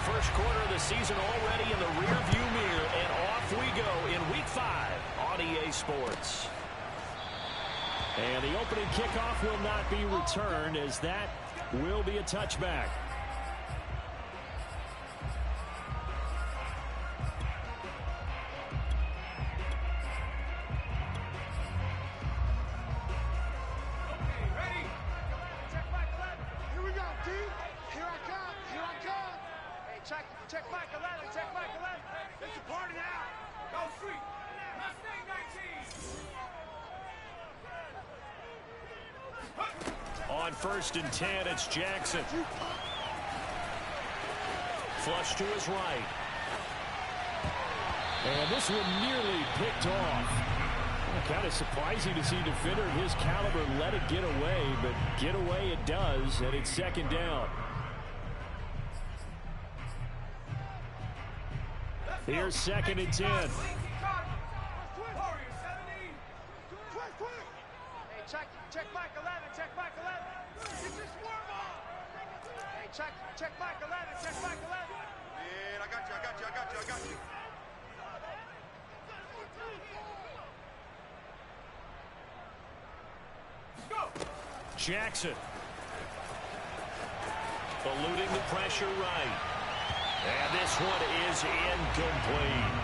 first quarter of the season already in the rearview mirror, and off we go in Week 5 on EA Sports. And the opening kickoff will not be returned, as that will be a touchback. Check Mike 11, check Mike 11. It's a party now. Go street. Mustang 19. On 1st and 10, it's Jackson. Flush to his right. And this one nearly picked off. Kind of surprising to see a defender of his caliber let it get away, but get away it does, and it's 2nd down. Here's 2nd and 10. Hey, check Mike 11, check Mike 11. It's just warm up. Hey, check Mike 11, check Mike 11. Yeah, I got you. Go. Jackson. Eluding the pressure right. And this one is incomplete.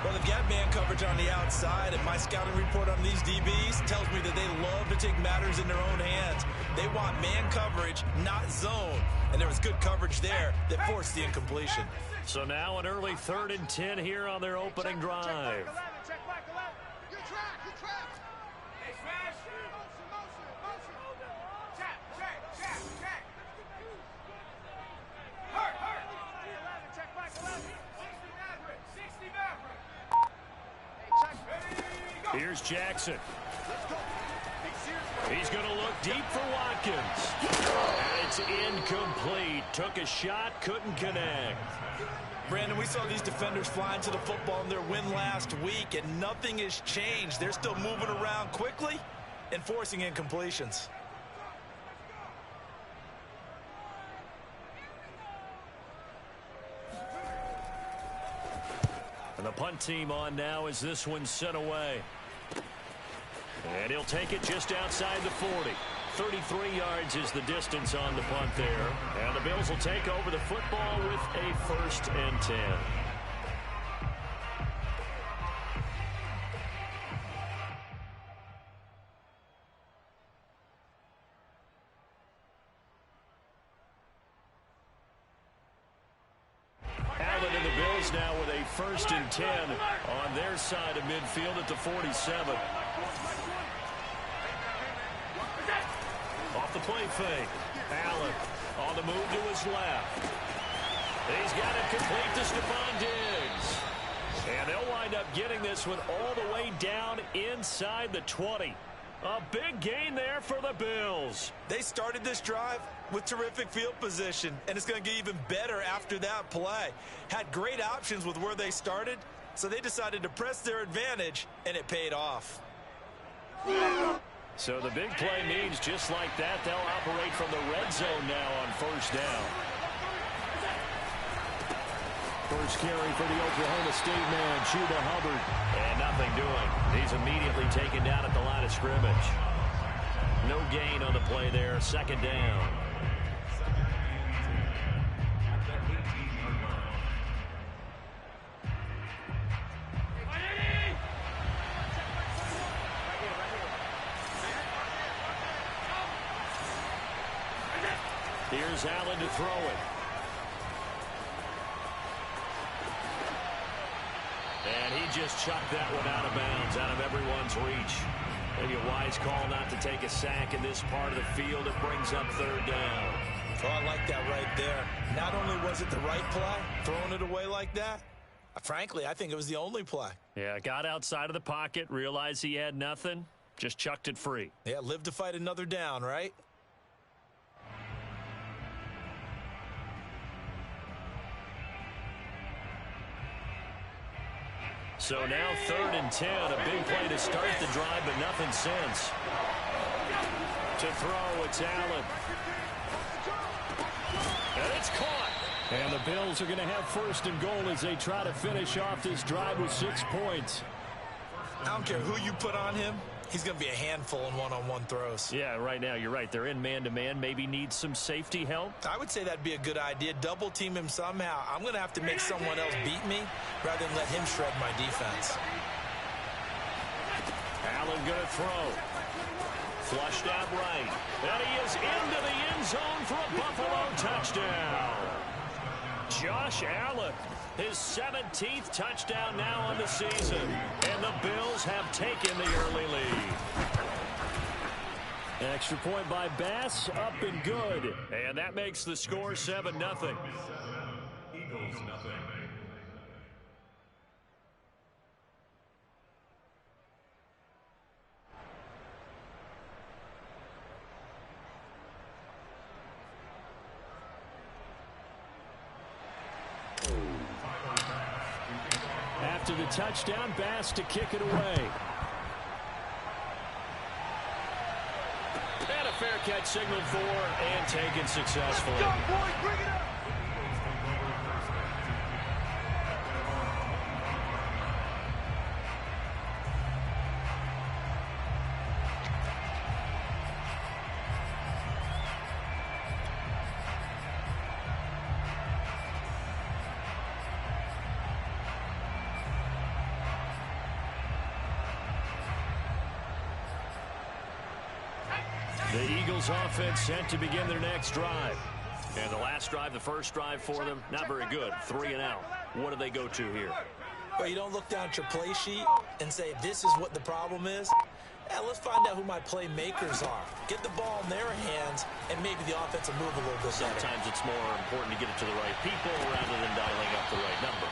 Well, they've got man coverage on the outside, and my scouting report on these DBs tells me that they love to take matters in their own hands. They want man coverage, not zone. And there was good coverage there that forced the incompletion. So now an early 3rd and 10 here on their opening drive. Check Mike 11. Good trap. Hey, smash. Motion. Check. Hurt. Check Mike 11. 60 Maverick. Hey, check. Here's Jackson. He's going to look deep for Watkins. And it's incomplete. Took a shot, couldn't connect. Brandon, we saw these defenders flying to the football in their win last week, and nothing has changed. They're still moving around quickly and forcing incompletions. And the punt team on now as this one's sent away. And he'll take it just outside the 40. 33 yards is the distance on the punt there. And the Bills will take over the football with a 1st and 10. Allen and the Bills now with a 1st and 10 on their side of midfield at the 47. Off the play fake. Allen on the move to his left. He's got it complete to Stephon Diggs. And they'll wind up getting this one all the way down inside the 20. A big gain there for the Bills. They started this drive with terrific field position, and it's going to get even better after that play. Had great options with where they started, so they decided to press their advantage, and it paid off. So the big play means just like that, they'll operate from the red zone now on 1st down. First carry for the Oklahoma State man, Chuba Hubbard. And nothing doing. He's immediately taken down at the line of scrimmage. No gain on the play there, 2nd down. Here's Allen to throw it. And he just chucked that one out of bounds, out of everyone's reach. Maybe a wise call not to take a sack in this part of the field. It brings up 3rd down. Oh, I like that right there. Not only was it the right play, throwing it away like that, frankly, I think it was the only play. Yeah, got outside of the pocket, realized he had nothing, just chucked it free. Yeah, live to fight another down, right? So now 3rd and 10, a big play to start the drive, but nothing since. To throw, it's Allen. And it's caught. And the Bills are going to have first and goal as they try to finish off this drive with 6 points. I don't care who you put on him. He's going to be a handful in one-on-one throws. Yeah, right now you're right. They're in man-to-man. Maybe need some safety help. I would say that'd be a good idea. Double team him somehow. I'm going to have to make someone else beat me rather than let him shred my defense. Allen going to throw. Flushed out right. And he is into the end zone for a Buffalo touchdown. Josh Allen, his 17th touchdown now on the season. And the Bills have taken the early lead. An extra point by Bass, up and good. And that makes the score 7-0. Eagles nothing. After the touchdown, Bass to kick it away. And a fair catch signaled for and taken successfully. Go, boy, bring it up. The Eagles offense set to begin their next drive. And the last drive, the first drive for them, not very good. 3 and out. What do they go to here? Well, you don't look down at your play sheet and say, this is what the problem is. Yeah, let's find out who my playmakers are. Get the ball in their hands, and maybe the offense will move a little bit better. Sometimes it's more important to get it to the right people rather than dialing up the right number.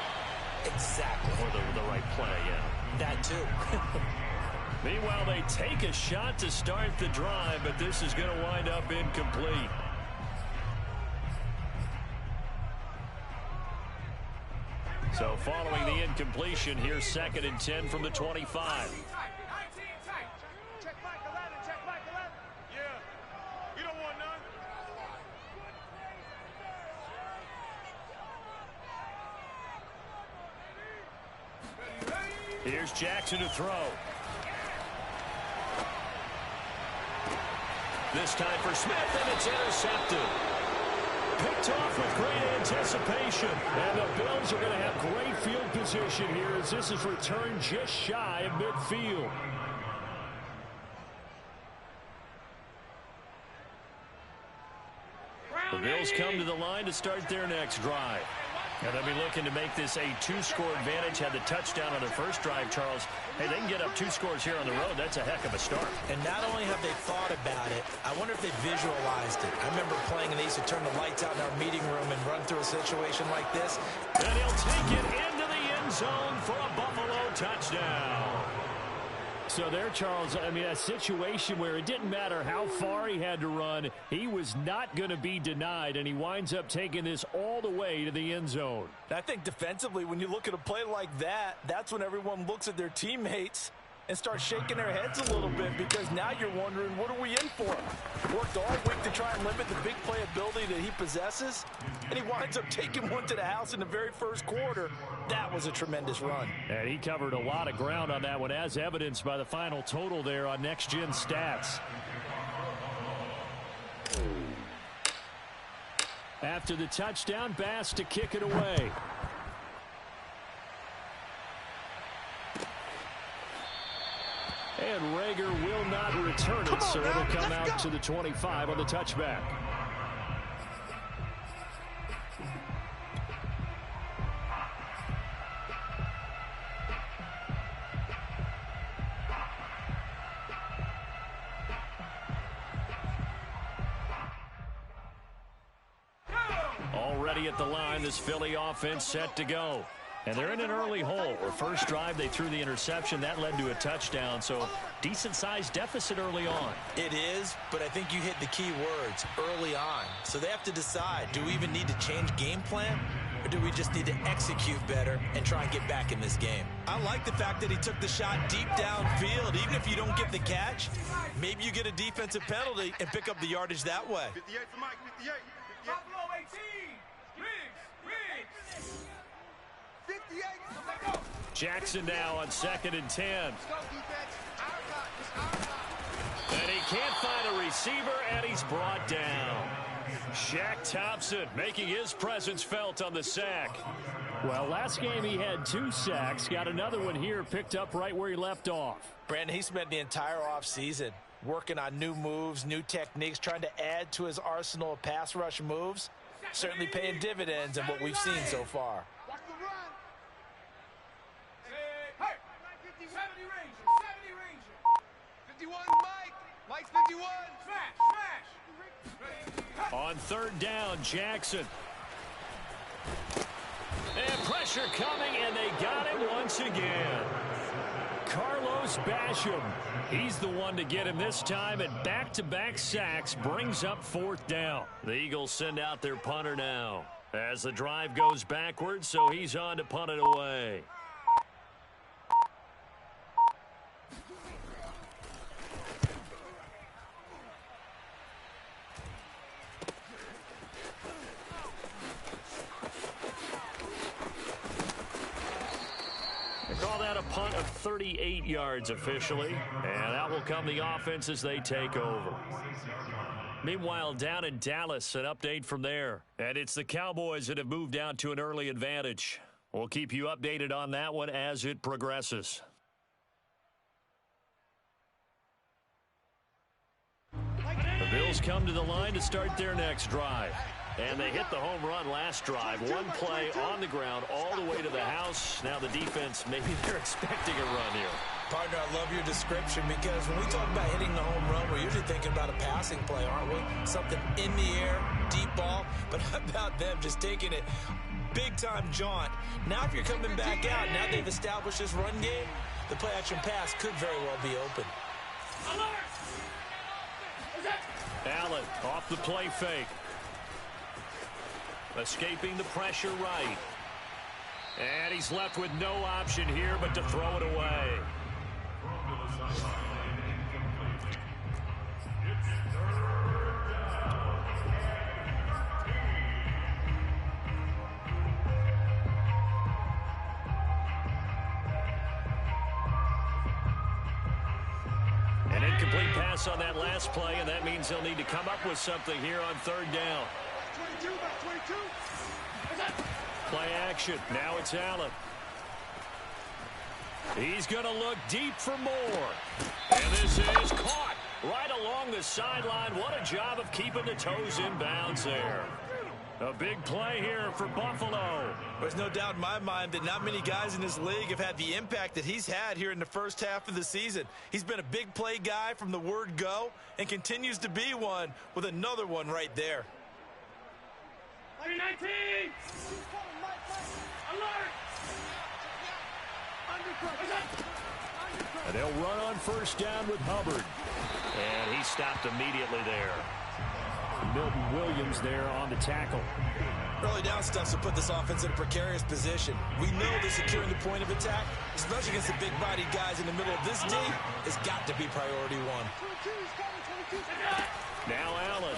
Exactly. Or the right play, yeah. That too. Meanwhile, they take a shot to start the drive, but this is going to wind up incomplete. So following the incompletion, here's 2nd and 10 from the 25. Check Mike 11, check Mike 11. Yeah, you don't want none. Here's Jackson to throw. This time for Smith, and it's intercepted. Picked off with great anticipation. And the Bills are going to have great field position here as this is returned just shy of midfield. The Bills come to the line to start their next drive. And they'll be looking to make this a 2-score advantage. Had the touchdown on their first drive, Charles. Hey, they can get up 2 scores here on the road. That's a heck of a start. And not only have they thought about it, I wonder if they visualized it. I remember playing and they used to turn the lights out in our meeting room and run through a situation like this. And he'll take it into the end zone for a Buffalo touchdown. So there, Charles, I mean, a situation where it didn't matter how far he had to run, he was not going to be denied, and he winds up taking this all the way to the end zone. I think defensively, when you look at a play like that, that's when everyone looks at their teammates and starts shaking their heads a little bit, because now you're wondering, what are we in for? Worked all week to try and limit the big play ability that he possesses, and he winds up taking one to the house in the very first quarter. That was a tremendous run. And he covered a lot of ground on that one, as evidenced by the final total there on Next Gen Stats. After the touchdown, Bass to kick it away. And Rager will not return it, so it'll come out to the 25 on the touchback. Already at the line, this Philly offense set to go. And they're in an early hole. Their first drive, they threw the interception. That led to a touchdown, so decent-sized deficit early on. It is, but I think you hit the key words, early on. So they have to decide, do we even need to change game plan, or do we just need to execute better and try and get back in this game? I like the fact that he took the shot deep downfield. Even if you don't get the catch, maybe you get a defensive penalty and pick up the yardage that way. 58 for Mike, 58. Buffalo 18. Jackson now on 2nd and 10. And he can't find a receiver, and he's brought down. Shaq Thompson making his presence felt on the sack. Well, last game he had 2 sacks. Got another one here, picked up right where he left off. Brandon, he spent the entire offseason working on new moves, new techniques, trying to add to his arsenal of pass rush moves. Certainly paying dividends in what we've seen so far. Watch the run. Hey, 70 Ranger. 51, Mike. Mike's 51. Smash. On 3rd down, Jackson. And pressure coming, and they got him once again. Carlos Basham. He's the one to get him this time, and back-to-back sacks brings up 4th down. The Eagles send out their punter now as the drive goes backwards, so he's on to punt it away. Call that a punt of 38 yards officially, and that will come the offense as they take over. Meanwhile, down in Dallas, an update from there. And it's the Cowboys that have moved down to an early advantage. We'll keep you updated on that one as it progresses. The Bills come to the line to start their next drive. And they hit the home run last drive. One play on the ground all the way to the house. Now the defense, maybe they're expecting a run here. Partner, I love your description because when we talk about hitting the home run, we're usually thinking about a passing play, aren't we? Something in the air, deep ball. But how about them just taking it big-time jaunt? Now if you're coming back out, now they've established this run game, the play-action pass could very well be open. Allen off the play fake. Escaping the pressure right. And he's left with no option here but to throw it away. An incomplete pass on that last play, and that means they'll need to come up with something here on 3rd down. 22. Play action. Now it's Allen. He's going to look deep for more. And this is caught right along the sideline. What a job of keeping the toes in bounds there. A big play here for Buffalo. There's no doubt in my mind that not many guys in this league have had the impact that he's had here in the first half of the season. He's been a big play guy from the word go and continues to be one with another one right there. 19! Alert! And they'll run on 1st down with Hubbard. And he stopped immediately there. Milton Williams there on the tackle. Early down stuff will put this offense in a precarious position. We know that securing the point of attack, especially against the big-bodied guys in the middle of this D, has got to be priority one. Now Allen.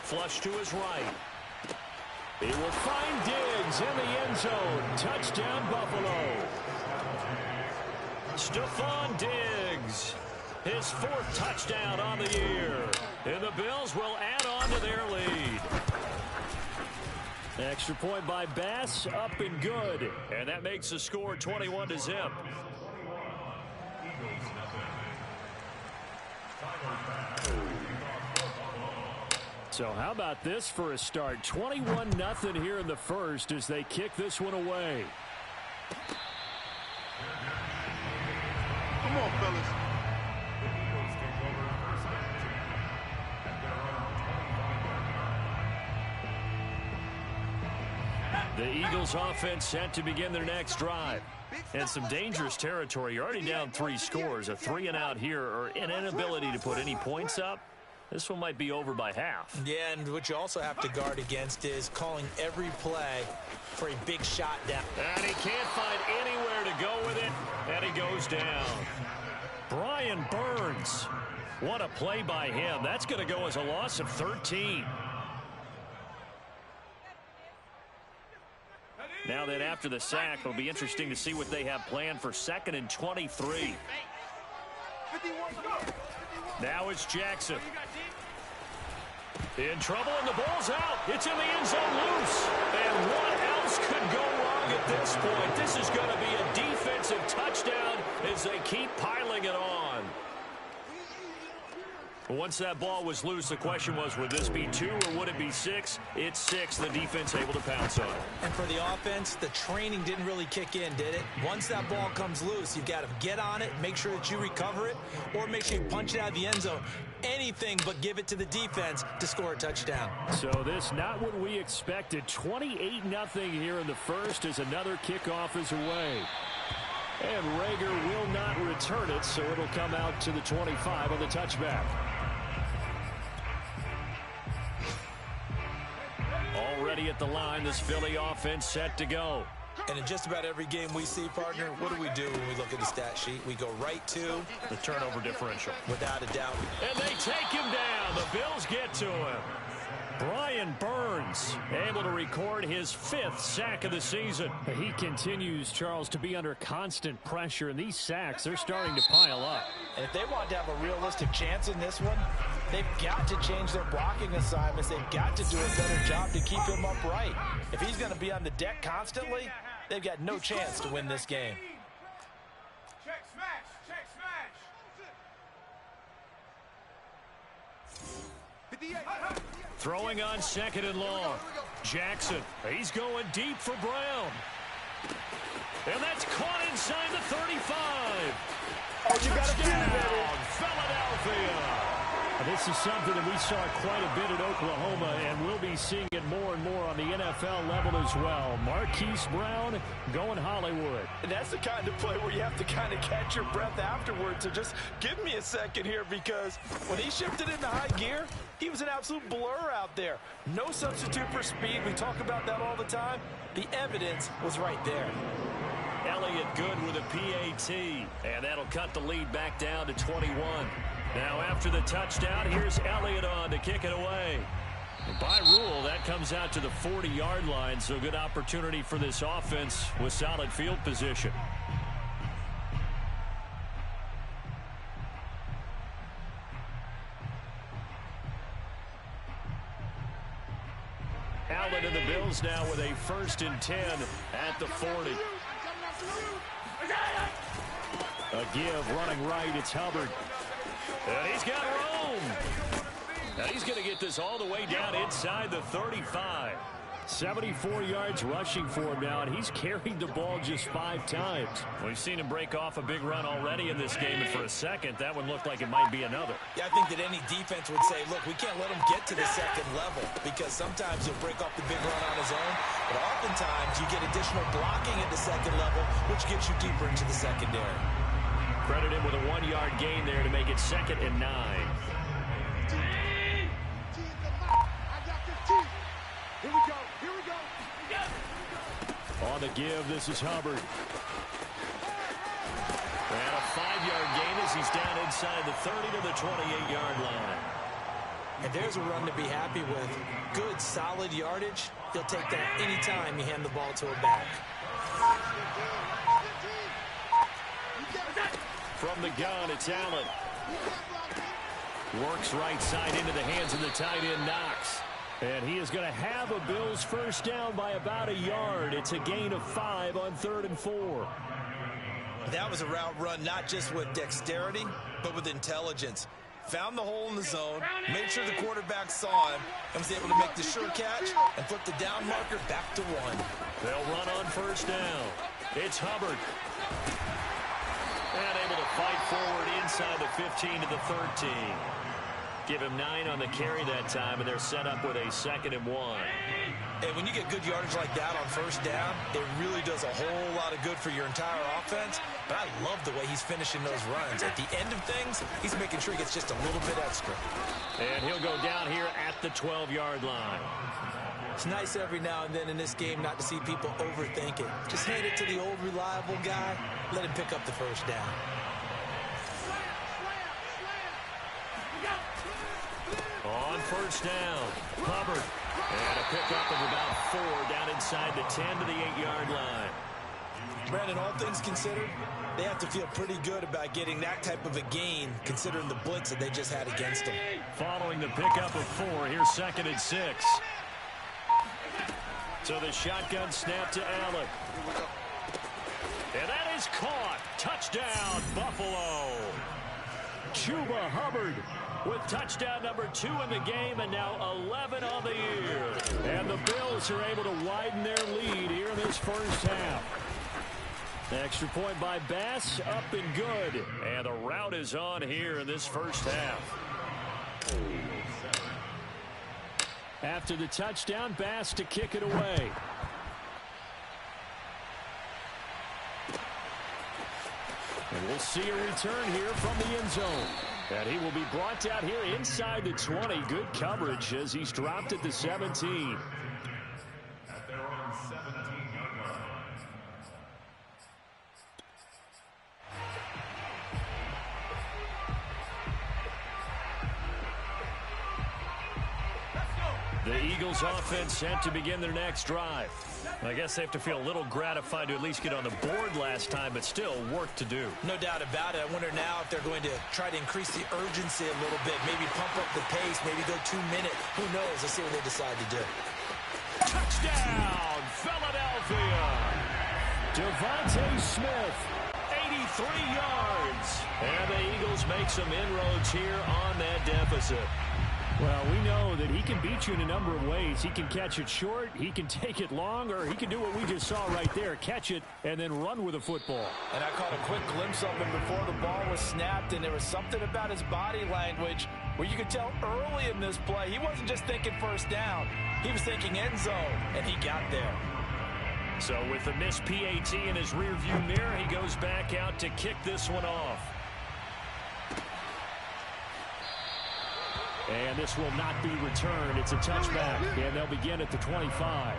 Flush to his right. He will find Diggs in the end zone. Touchdown, Buffalo. Stephon Diggs. His 4th touchdown on the year. And the Bills will add on to their lead. Extra point by Bass, up and good. And that makes the score 21-0. So how about this for a start? 21-0 here in the first as they kick this one away. Come on, fellas. The Eagles offense set to begin their next drive. And some dangerous territory. You're already down 3 scores. A 3-and-out here or an inability to put any points up. This one might be over by half. Yeah, and what you also have to guard against is calling every play for a big shot down. And he can't find anywhere to go with it, and he goes down. Brian Burns. What a play by him. That's going to go as a loss of 13. Now then, after the sack, it'll be interesting to see what they have planned for 2nd and 23. Now it's Jackson. In trouble, and the ball's out. It's in the end zone loose. And what else could go wrong at this point? This is going to be a defensive touchdown as they keep piling it on. Once that ball was loose, the question was, would this be 2 or would it be 6? It's 6. The defense able to pounce on it. And for the offense, the training didn't really kick in, did it? Once that ball comes loose, you've got to get on it, make sure that you recover it, or make sure you punch it out of the end zone. Anything but give it to the defense to score a touchdown. So this not what we expected. 28-0 here in the first as another kickoff is away. And Rager will not return it, so it'll come out to the 25 on the touchback. Already at the line, this Philly offense set to go. And in just about every game we see, partner, what do we do when we look at the stat sheet? We go right to the turnover differential. Without a doubt. And they take him down. The Bills get to him. Brian Burns able to record his 5th sack of the season. He continues, Charles, to be under constant pressure, and these sacks, they're starting to pile up. And if they want to have a realistic chance in this one, they've got to change their blocking assignments. They've got to do a better job to keep him upright. If he's going to be on the deck constantly, they've got no chance to win this game. Check smash, check smash. 58. Throwing on 2nd and long. Jackson, he's going deep for Brown. And that's caught inside the 35. Oh, you got to do Touchdown, Philadelphia. This is something that we saw quite a bit at Oklahoma, and we'll be seeing it more and more on the NFL level as well. Marquise Brown going Hollywood. And that's the kind of play where you have to kind of catch your breath afterwards. So just give me a second here, because when he shifted into high gear, he was an absolute blur out there. No substitute for speed. We talk about that all the time. The evidence was right there. Elliott good with a PAT, and that'll cut the lead back down to 21. Now after the touchdown, here's Elliott on to kick it away. And by rule, that comes out to the 40-yard line, so good opportunity for this offense with solid field position. Allen and the Bills now with a 1st and 10 at the 40. A give running right, it's Hubbard. And he's got room. Now he's going to get this all the way down inside the 35. 74 yards rushing for him now, and he's carried the ball just 5 times. We've seen him break off a big run already in this game, and for a second, that one looked like it might be another. Yeah, I think that any defense would say, look, we can't let him get to the 2nd level, because sometimes he'll break off the big run on his own, but oftentimes you get additional blocking at the 2nd level, which gets you deeper into the secondary. Credit him with a 1-yard gain there to make it 2nd and 9. Here we go. Here we go. On the give, this is Hubbard. And a 5-yard gain as he's down inside the 30 to the 28-yard line. And there's a run to be happy with. Good, solid yardage. He'll take that any time you hand the ball to a back. From the gun, it's Allen. Works right side into the hands of the tight end, Knox. And he is going to have a Bills 1st down by about a yard. It's a gain of 5 on 3rd and 4. That was a route run not just with dexterity, but with intelligence. Found the hole in the zone, made sure the quarterback saw him, and was able to make the sure catch and flip the down marker back to 1. They'll run on 1st down. It's Hubbard. And able to fight forward inside the 15 to the 13. Give him 9 on the carry that time, and they're set up with a 2nd and 1. And when you get good yardage like that on 1st down, it really does a whole lot of good for your entire offense. But I love the way he's finishing those runs. At the end of things, he's making sure he gets just a little bit extra. And he'll go down here at the 12-yard line. It's nice every now and then in this game not to see people overthink it. Just hand it to the old reliable guy. Let him pick up the 1st down. On 1st down, Hubbard And a pickup of about 4 down inside the 10 to the 8-yard line. Brandon, all things considered, they have to feel pretty good about getting that type of a gain, considering the blitz that they just had against them. Following the pickup of 4, here's 2nd and 6. So the shotgun snap to Allen. And that is caught. Touchdown, Buffalo. Chuba Hubbard with touchdown number 2 in the game, and now 11 on the year. And the Bills are able to widen their lead here in this first half. Extra point by Bass, up and good. And the route is on here in this first half. After the touchdown, Bass to kick it away. And we'll see a return here from the end zone. And he will be brought out here inside the 20. Good coverage as he's dropped at the 17. At their own 17-yard line. The Eagles offense set to begin their next drive. I guess they have to feel a little gratified to at least get on the board last time, but still work to do. No doubt about it. I wonder now if they're going to try to increase the urgency a little bit, maybe pump up the pace, maybe go 2-minute. Who knows? Let's see what they decide to do. Touchdown, Philadelphia. Devontae Smith, 83 yards. And the Eagles make some inroads here on that deficit. Well, we know that he can beat you in a number of ways. He can catch it short, he can take it long, or he can do what we just saw right there, catch it and then run with the football. And I caught a quick glimpse of him before the ball was snapped, and there was something about his body language where you could tell early in this play he wasn't just thinking first down. He was thinking end zone, and he got there. So with the missed PAT in his rearview mirror, he goes back out to kick this one off. And this will not be returned. It's a touchback, and they'll begin at the 25.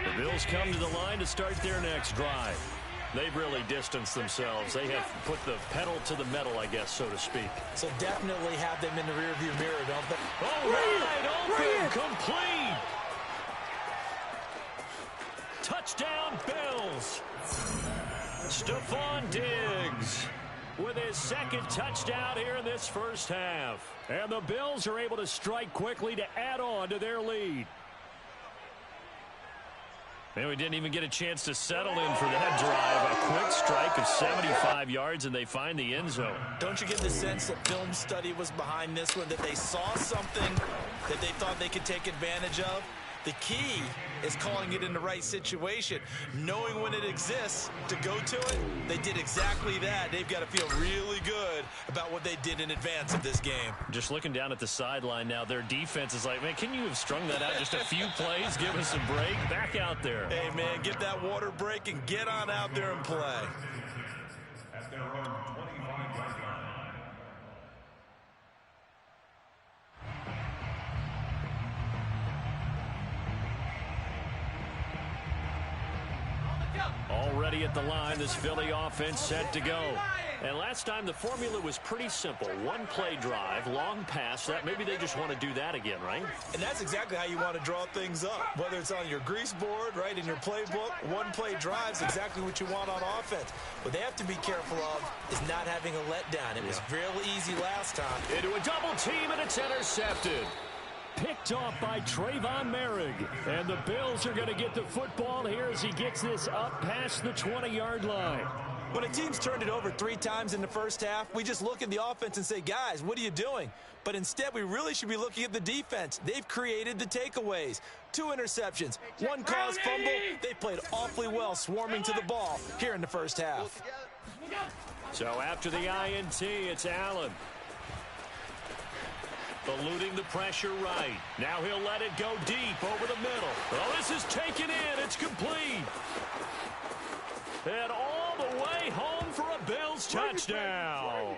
The Bills come to the line to start their next drive. They've really distanced themselves. They have put the pedal to the metal, I guess, so to speak. So definitely have them in the rearview mirror, don't they? Oh, right, open, complete. Touchdown, Bills. Stephon Diggs with his 2nd touchdown here in this first half. And the Bills are able to strike quickly to add on to their lead. And we didn't even get a chance to settle in for that drive. A quick strike of 75 yards, and they find the end zone. Don't you get the sense that film study was behind this one, that they saw something that they thought they could take advantage of? The key is calling it in the right situation. Knowing when it exists to go to it, they did exactly that. They've got to feel really good about what they did in advance of this game. Just looking down at the sideline now, their defense is like, man, can you have strung that out just a few plays? Give us a break. Back out there. Hey, man, get that water break and get on out there and play. At their own 25-yard line. Already at the line, this Philly offense set to go. And last time the formula was pretty simple. One play drive, long pass. That maybe they just want to do that again, right? And that's exactly how you want to draw things up. Whether it's on your grease board, right, in your playbook, one play drive's exactly what you want on offense. What they have to be careful of is not having a letdown. It was real easy last time. Into a double team, and it's intercepted. Picked off by Trayvon Merrick. And the Bills are going to get the football here as he gets this up past the 20-yard line. When a team's turned it over 3 times in the first half, we just look at the offense and say, guys, what are you doing? But instead, we really should be looking at the defense. They've created the takeaways. 2 interceptions, 1 caused fumble. They played awfully well swarming to the ball here in the first half. So after the INT, it's Allen. Eluding the pressure right. Now he'll let it go deep over the middle. Oh, this is taken in. It's complete. And all the way home for a Bills touchdown.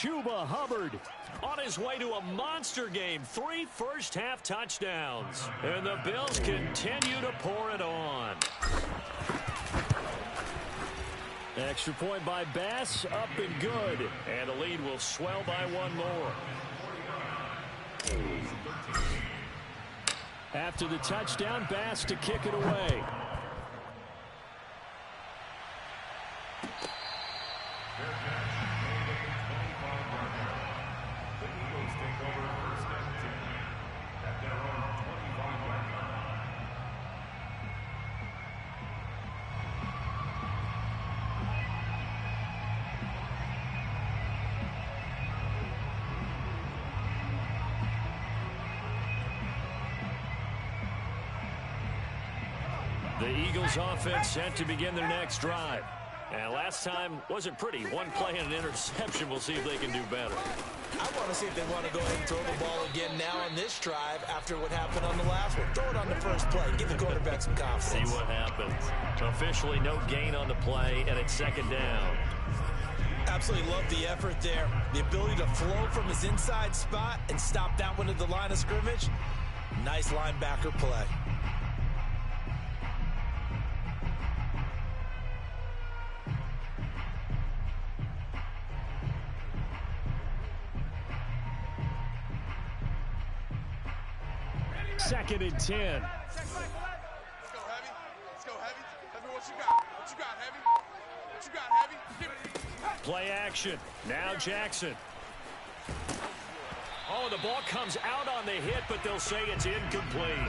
Chuba Hubbard on his way to a monster game. 3 first-half touchdowns. And the Bills continue to pour it on. Extra point by Bass, up and good. And the lead will swell by 1 more. After the touchdown, Bass to kick it away. The Eagles offense set to begin their next drive. And last time wasn't pretty. 1 play and an interception. We'll see if they can do better. I want to see if they want to go ahead and throw the ball again now on this drive after what happened on the last one. Throw it on the first play. Give the quarterback some confidence. See what happens. Officially no gain on the play, and it's 2nd down. Absolutely love the effort there. The ability to flow from his inside spot and stop that one at the line of scrimmage. Nice linebacker play. Second and 10. Let's go, Heavy. Let's go, Heavy. Heavy, what you got? What you got, Heavy? What you got, Heavy? Give it. Play action. Now Jackson. Oh, the ball comes out on the hit, but they'll say it's incomplete.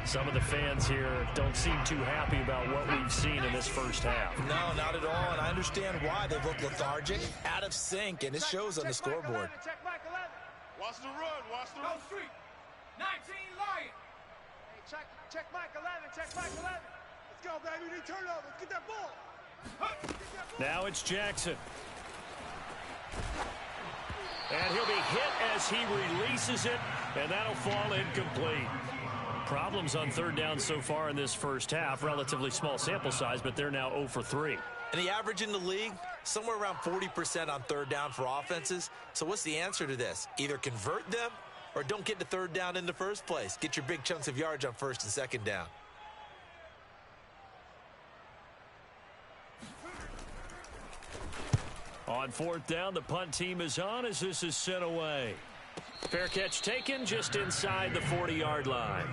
Some of the fans here don't seem too happy about what we've seen in this first half. No, not at all, and I understand why. They look lethargic, out of sync, and it shows on the scoreboard. Check Mike 11. Watch the run. Watch the run. Street. 19 Lion. Hey, check Mike 11. Check Mike 11. Let's go, baby. We need turnover. Let's get that ball. Now it's Jackson. And he'll be hit as he releases it, and that'll fall incomplete. Problems on 3rd down so far in this first half. Relatively small sample size, but they're now 0 for 3. And the average in the league, somewhere around 40% on 3rd down for offenses. So what's the answer to this? Either convert them or don't get to 3rd down in the first place. Get your big chunks of yards on 1st and 2nd down. On 4th down, the punt team is on as this is sent away. Fair catch taken just inside the 40-yard line.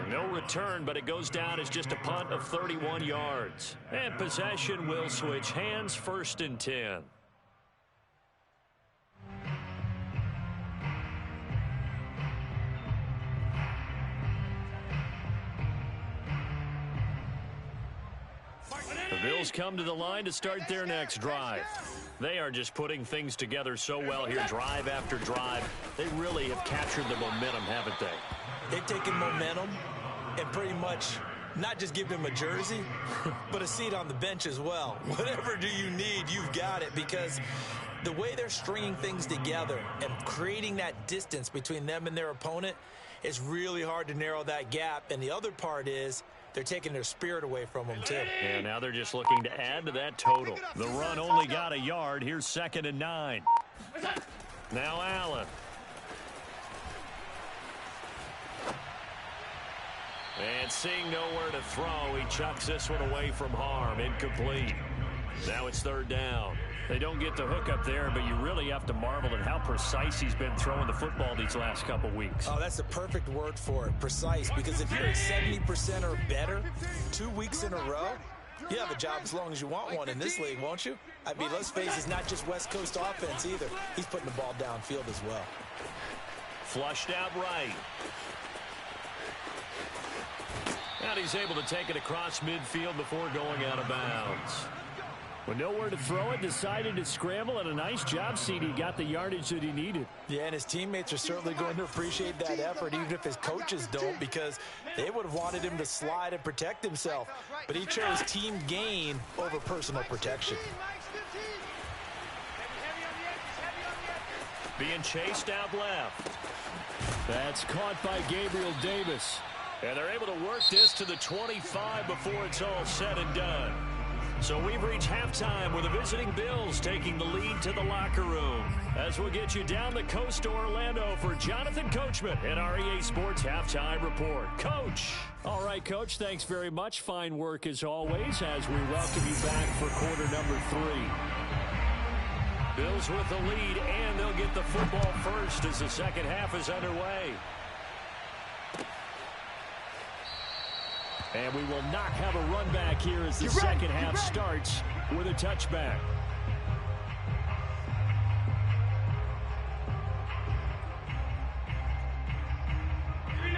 No return, but it goes down as just a punt of 31 yards. And possession will switch hands, 1st and 10. The Bills come to the line to start their next drive. They are just putting things together so well here, drive after drive. They really have captured the momentum, haven't they? They've taken momentum and pretty much not just give him a jersey, but a seat on the bench as well. Whatever do you need, you've got it, because the way they're stringing things together and creating that distance between them and their opponent, it's really hard to narrow that gap. And the other part is they're taking their spirit away from them, too. Yeah, now they're just looking to add to that total. The run only got a yard. Here's 2nd and 9. Now Allen. And seeing nowhere to throw, he chucks this one away from harm. Incomplete. Now it's 3rd down. They don't get the hook up there, but you really have to marvel at how precise he's been throwing the football these last couple weeks. Oh, that's the perfect word for it, precise, because if you're at 70% or better 2 weeks in a row, you have a job as long as you want one in this league, won't you? I mean, let's face it, it's not just West Coast offense either. He's putting the ball downfield as well. Flushed out right. And he's able to take it across midfield before going out of bounds. With nowhere to throw it, decided to scramble, and a nice job, CD. Got the yardage that he needed. Yeah, and his teammates are certainly going to appreciate that effort, even if his coaches don't, because they would have wanted him to slide and protect himself. But he chose team gain over personal protection. Being chased out left. That's caught by Gabriel Davis. And they're able to work this to the 25 before it's all said and done. So we've reached halftime with the visiting Bills taking the lead to the locker room. As we'll get you down the coast to Orlando for Jonathan Coachman at our EA Sports Halftime Report. Coach. All right, Coach, thanks very much. Fine work as always as we welcome you back for quarter number 3. Bills with the lead, and they'll get the football first as the second half is underway. And we will not have a run back here as the second half starts with a touchback.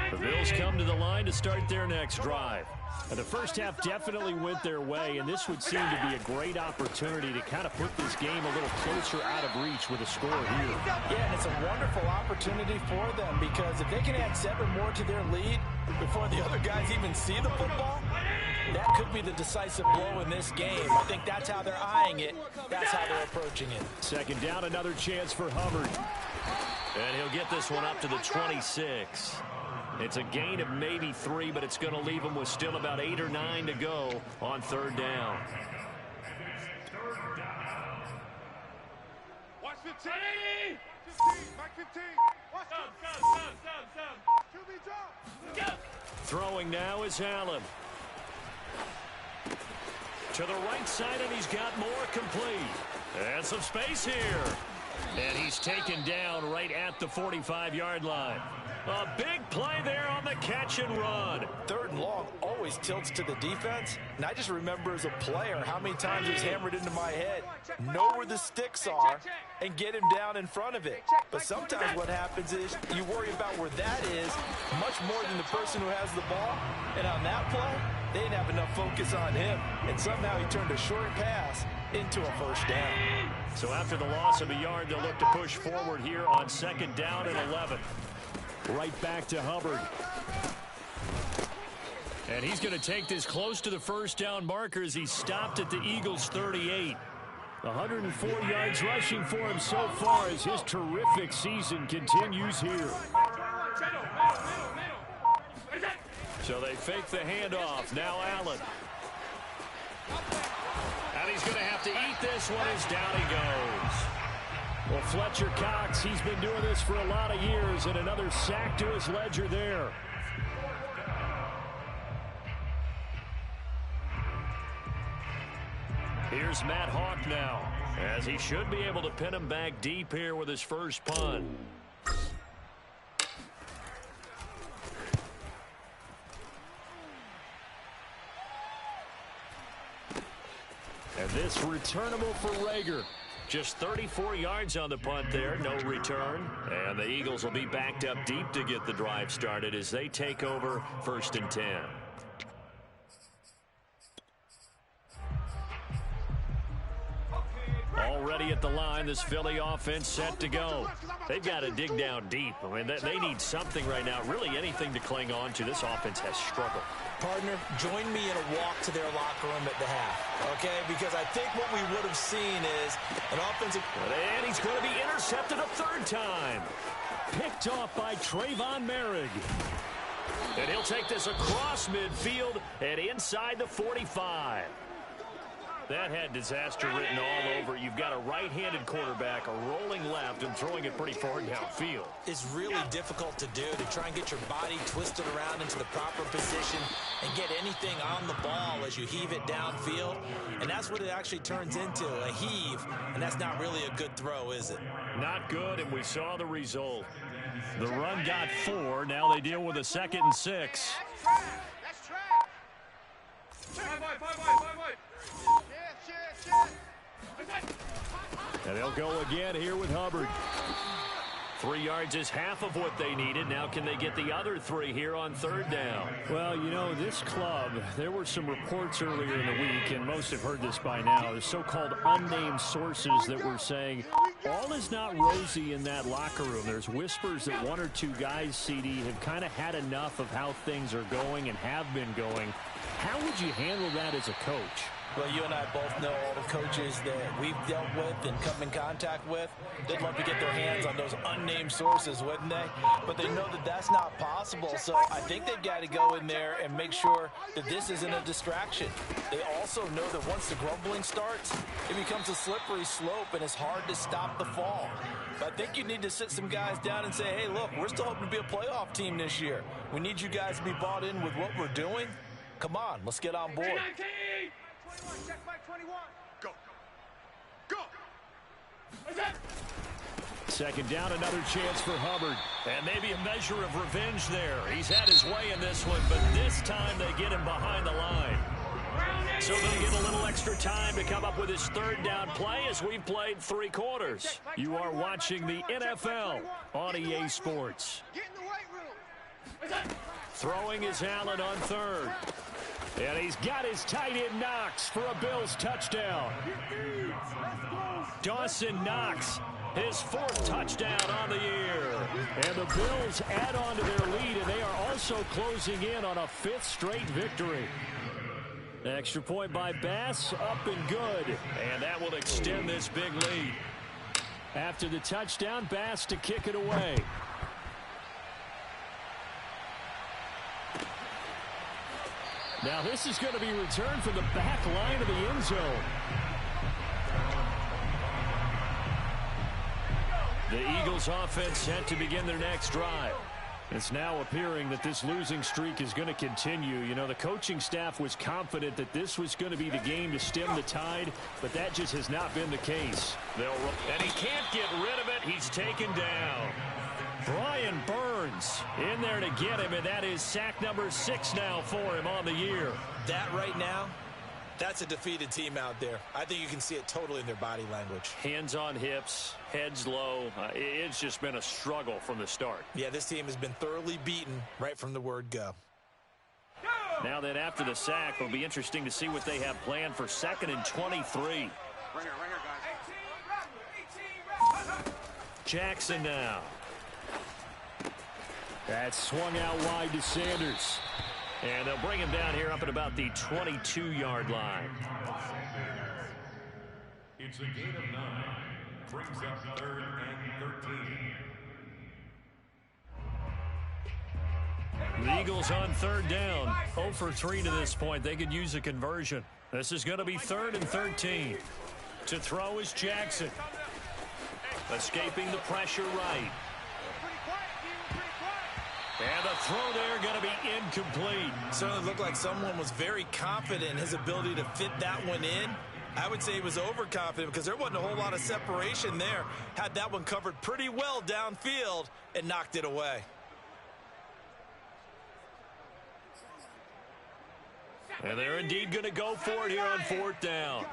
The Bills come to the line to start their next drive. The first half definitely went their way, and this would seem to be a great opportunity to kind of put this game a little closer out of reach with a score here. Yeah, and it's a wonderful opportunity for them because if they can add 7 more to their lead before the other guys even see the football, that could be the decisive blow in this game. I think that's how they're eyeing it. That's how they're approaching it. Second down, another chance for Hubbard. And he'll get this one up to the 26. It's a gain of maybe 3, but it's going to leave him with still about 8 or 9 to go on third down. Watch 15. 15. Mike 15. Watch QB drop. Throwing now is Allen. To the right side, and he's got more complete. And some space here. And he's taken down right at the 45-yard line. A big play there on the catch and run. Third and long always tilts to the defense. And I just remember as a player how many times it was hammered into my head. Know where the sticks are and get him down in front of it. But sometimes what happens is you worry about where that is much more than the person who has the ball. And on that play, they didn't have enough focus on him. And somehow he turned a short pass into a first down. So after the loss of a yard, they'll look to push forward here on second down and 11. Right back to Hubbard. And he's going to take this close to the first down marker as he stopped at the Eagles' 38. 104 yards rushing for him so far as his terrific season continues here. So they fake the handoff. Now Allen. And he's going to have to eat this one as down he goes. Well, Fletcher Cox, he's been doing this for a lot of years, and another sack to his ledger there. Here's Matt Hawk now, as he should be able to pin him back deep here with his first punt. And this returnable for Rager. Just 34 yards on the punt there, no return. And the Eagles will be backed up deep to get the drive started as they take over 1st and 10. Already at the line, this Philly offense set to go. They've got to dig down deep. I mean, they need something right now, really anything to cling on to. This offense has struggled. Partner, join me in a walk to their locker room at the half, okay? Because I think what we would have seen is an offensive... And he's going to be intercepted a third time. Picked off by Trayvon Merrick. And he'll take this across midfield and inside the 45. That had disaster written all over. You've got a right-handed quarterback, a rolling left, and throwing it pretty far downfield. It's really difficult to do, to try and get your body twisted around into the proper position and get anything on the ball as you heave it downfield. And that's what it actually turns into, a heave. And that's not really a good throw, is it? Not good, and we saw the result. The run got 4. Now they deal with a 2nd and 6. That's track. And they'll go again here with Hubbard. 3 yards is half of what they needed. Now can they get the other 3 here on third down? Well, you know, this club, there were some reports earlier in the week, and most have heard this by now, the so-called unnamed sources that were saying all is not rosy in that locker room. There's whispers that 1 or 2 guys, CD, have kind of had enough of how things are going and have been going. How would you handle that as a coach? Well, you and I both know all the coaches that we've dealt with and come in contact with. They'd love to get their hands on those unnamed sources, wouldn't they? But they know that that's not possible, so I think they've got to go in there and make sure that this isn't a distraction. They also know that once the grumbling starts, it becomes a slippery slope, and it's hard to stop the fall. But I think you need to sit some guys down and say, hey, look, we're still hoping to be a playoff team this year. We need you guys to be bought in with what we're doing. Come on, let's get on board. 21, check by 21. Go. Go. Second down, another chance for Hubbard. And maybe a measure of revenge there. He's had his way in this one, but this time they get him behind the line. So they'll get a little extra time to come up with his third down play as we've played 3 quarters. You are watching the NFL on EA Sports. Get in the weight room. Throwing is Allen on third. And he's got his tight end Knox for a Bills touchdown. Dawson Knox, his 4th touchdown on the year. And the Bills add on to their lead, and they are also closing in on a 5th straight victory. Extra point by Bass, up and good. And that will extend this big lead. After the touchdown, Bass to kick it away. Now this is going to be returned from the back line of the end zone. The Eagles offense set to begin their next drive. It's now appearing that this losing streak is going to continue. You know, the coaching staff was confident that this was going to be the game to stem the tide, but that just has not been the case. And he can't get rid of it. He's taken down. Brian Burns in there to get him, and that is sack number 6 now for him on the year. That right now, that's a defeated team out there. I think you can see it totally in their body language. Hands on hips, heads low. It's just been a struggle from the start. Yeah, this team has been thoroughly beaten right from the word go. Now that after the sack, it'll be interesting to see what they have planned for 2nd and 23. Ringer, guys. Jackson now. That's swung out wide to Sanders. And they'll bring him down here up at about the 22-yard line. It's a gain of 9. Brings up 3rd and 13. The Eagles on 3rd down. 0 for 3 to this point. They could use a conversion. This is going to be 3rd and 13. To throw is Jackson. Escaping the pressure right. And the throw there going to be incomplete. Certainly looked like someone was very confident in his ability to fit that one in. I would say he was overconfident because there wasn't a whole lot of separation there. Had that one covered pretty well downfield and knocked it away. And they're indeed going to go for it here on 4th down.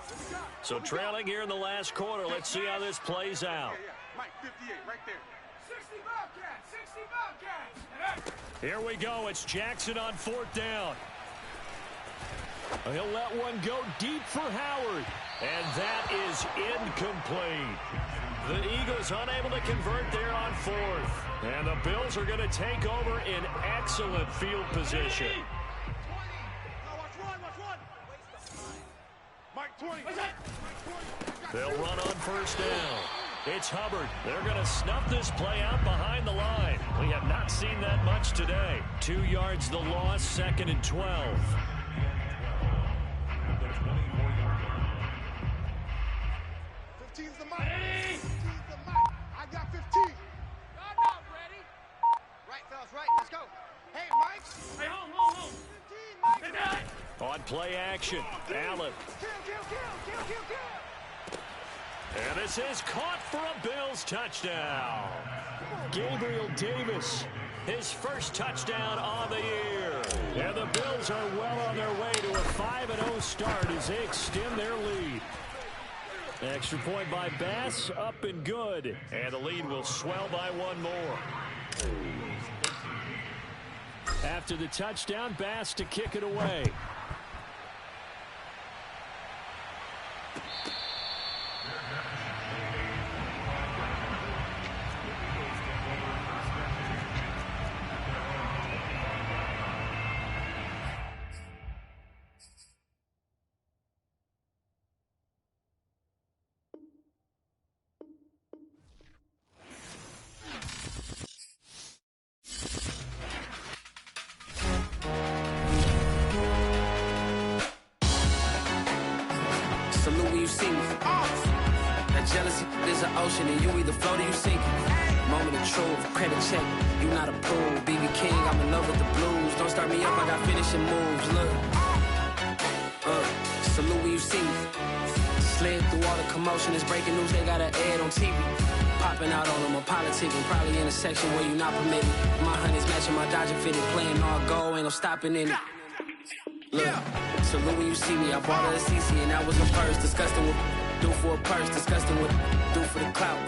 So trailing here in the last quarter. Let's see how this plays out. Mike, 58, right there. 60 Bobcats, 60 Bobcats. Here we go. It's Jackson on 4th down. He'll let one go deep for Howard. And that is incomplete. The Eagles unable to convert there on 4th. And the Bills are going to take over in excellent field position. Mike, 20. They'll run on 1st down. It's Hubbard. They're going to snuff this play out behind the line. We have not seen that much today. 2 yards the loss, 2nd and 12. 15's the mic. 15's the mic. I got 15. I'm not ready. Right, fellas, right. Let's go. Hey, Mike. Hey, hold. 15, Mike. On play action, Allen. Kill. And this is caught for a Bills touchdown. Gabriel Davis, his first touchdown on the year. And the Bills are well on their way to a 5-0 start as they extend their lead. Extra point by Bass, up and good. And the lead will swell by 1 more. After the touchdown, Bass to kick it away. when you see me. That jealousy is an ocean, and you either float or you sink. Moment of truth, credit check, you not approved. BB King, I'm in love with the blues. Don't start me up, I got finishing moves. Look, salute when you see me. Slid through all the commotion, it's breaking news, they got an ad on TV. Popping out on them, I'm politicking, probably in a section where you not permitted. My honey's matching my Dodger fitted, playing all go, ain't no stopping in it. Look, salute when you see me, I bought her a CC and that was a purse. Disgusting with do for a purse, disgusting with do for the clout.